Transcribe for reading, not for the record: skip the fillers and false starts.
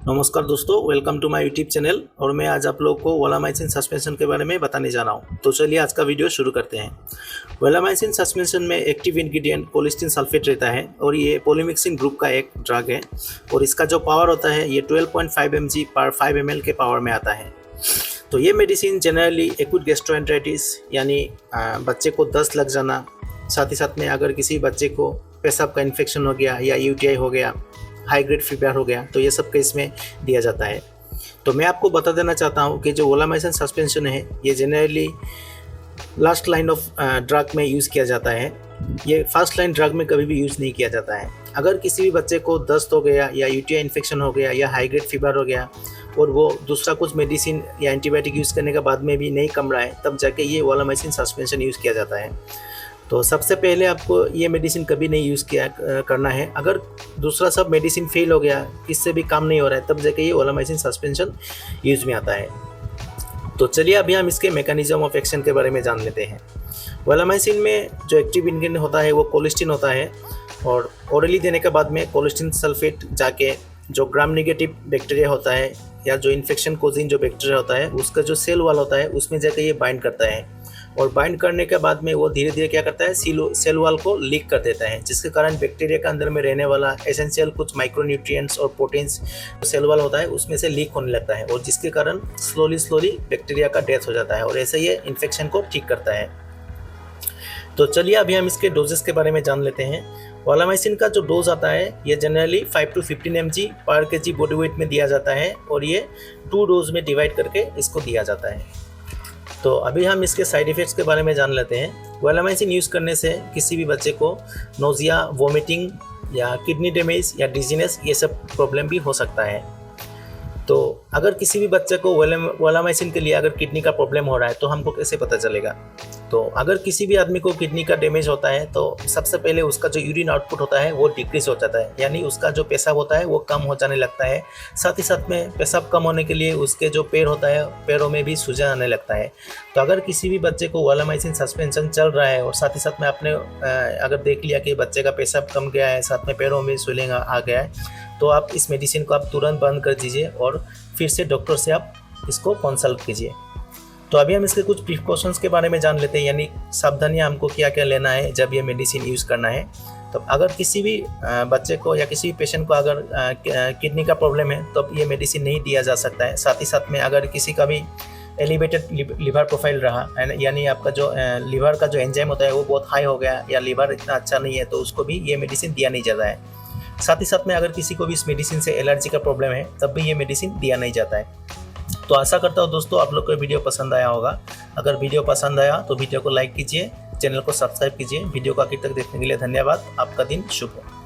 नमस्कार दोस्तों, welcome to my YouTube channel. और मैं आज आप लोगों को वोलामाइसिन सस्पेंशन के बारे में बताने जा रहा हूँ। तो चलिए आज का वीडियो शुरू करते हैं। वोलामाइसिन सस्पेंशन में एक्टिव इंग्रेडिएंट कोलिस्टिन सल्फेट रहता है और ये पॉलीमिक्सिन ग्रुप का एक ड्रग है और इसका जो पावर होता है ये 12.5 mg पर 5 ml के पावर में आता है। तो ये मेडिसिन जनरली एक्यूट गैस्ट्रोएंटेराइटिस यानी बच्चे को दस्त लग जाना, साथ ही साथ में अगर किसी बच्चे को पेशाब का इन्फेक्शन हो गया या यूटीआई हो गया, हाई ग्रेड फीवर हो गया, तो ये सब केस में दिया जाता है। तो मैं आपको बता देना चाहता हूँ कि जो वोलामाइसिन सस्पेंशन है ये generally last line of drug में यूज़ किया जाता है। ये फर्स्ट लाइन ड्रग में कभी भी यूज़ नहीं किया जाता है। अगर किसी भी बच्चे को दस्त हो गया या यूटीआई इन्फेक्शन हो गया या हाई ग्रेड फीवर हो गया और वो दूसरा कुछ मेडिसिन या एंटीबायोटिक यूज़ करने के बाद में भी नहीं कम रहा है, तब जाके ये वोलामाइसिन सस्पेंशन यूज़ किया जाता है। तो सबसे पहले आपको ये मेडिसिन कभी नहीं यूज़ किया करना है। अगर दूसरा सब मेडिसिन फेल हो गया, किससे भी काम नहीं हो रहा है, तब जाके ये वोलामाइसिन सस्पेंशन यूज़ में आता है। तो चलिए अभी हम इसके मैकेनिज्म ऑफ एक्शन के बारे में जान लेते हैं। वोलामाइसिन में जो एक्टिव इंग्रेडिएंट होता है वो कोलिस्टिन होता है और ओरली देने के बाद में कोलिस्टिन सल्फेट जाके जो ग्राम नेगेटिव बैक्टीरिया होता है या जो इन्फेक्शन कोजिंग जो बैक्टीरिया होता है उसका जो सेल वाल होता है उसमें जाके ये बाइंड करता है और बाइंड करने के बाद में वो धीरे धीरे क्या करता है, सेल वाल को लीक कर देता है, जिसके कारण बैक्टीरिया के अंदर में रहने वाला एसेंशियल कुछ माइक्रोन्यूट्रिएंट्स और प्रोटीन्स सेल वाल होता है उसमें से लीक होने लगता है और जिसके कारण स्लोली बैक्टीरिया का डेथ हो जाता है और ऐसे ये इन्फेक्शन को ठीक करता है। तो चलिए अभी हम इसके डोजेस के बारे में जान लेते हैं। वोलामाइसिन का जो डोज आता है ये जनरली 5 to 15 mg पर kg बॉडी वेट में दिया जाता है और ये 2 डोज में डिवाइड करके इसको दिया जाता है। तो अभी हम इसके साइड इफ़ेक्ट्स के बारे में जान लेते हैं। वोलामाइसिन यूज़ करने से किसी भी बच्चे को नोज़िया, वोमिटिंग या किडनी डैमेज या डिजीनेस ये सब प्रॉब्लम भी हो सकता है। तो अगर किसी भी बच्चे को वोलामाइसिन के लिए अगर किडनी का प्रॉब्लम हो रहा है तो हमको कैसे पता चलेगा? तो अगर किसी भी आदमी को किडनी का डैमेज होता है तो सबसे पहले उसका जो यूरिन आउटपुट होता है वो डिक्रीज हो जाता है, यानी उसका जो पेशाब होता है वो कम हो जाने लगता है। साथ ही साथ में पेशाब कम होने के लिए उसके जो पैर होता है पैरों में भी सूजन आने लगता है। तो अगर किसी भी बच्चे को वोलामाइसिन सस्पेंशन चल रहा है और साथ ही साथ में आपने अगर देख लिया कि बच्चे का पेशाब कम गया है, साथ में पैरों में स्वेलिंग आ गया है, तो आप इस मेडिसिन को आप तुरंत बंद कर दीजिए और फिर से डॉक्टर से आप इसको कंसल्ट कीजिए। तो अभी हम इसके कुछ प्रिकॉशंस के बारे में जान लेते हैं, यानी सावधानियां हमको क्या क्या लेना है जब ये मेडिसिन यूज़ करना है। तो अगर किसी भी बच्चे को या किसी भी पेशेंट को अगर किडनी का प्रॉब्लम है तो ये मेडिसिन नहीं दिया जा सकता है। साथ ही साथ में अगर किसी का भी एलिवेटेड लिवर प्रोफाइल रहा, यानी आपका जो लिवर का जो एंजाइम होता है वो बहुत हाई हो गया या लिवर इतना अच्छा नहीं है, तो उसको भी ये मेडिसिन दिया नहीं जाता है। साथ ही साथ में अगर किसी को भी इस मेडिसिन से एलर्जी का प्रॉब्लम है तब भी ये मेडिसिन दिया नहीं जाता है। तो आशा करता हूँ दोस्तों आप लोग को वीडियो पसंद आया होगा। अगर वीडियो पसंद आया तो वीडियो को लाइक कीजिए, चैनल को सब्सक्राइब कीजिए। वीडियो को आखिर तक देखने के लिए धन्यवाद। आपका दिन शुभ हो।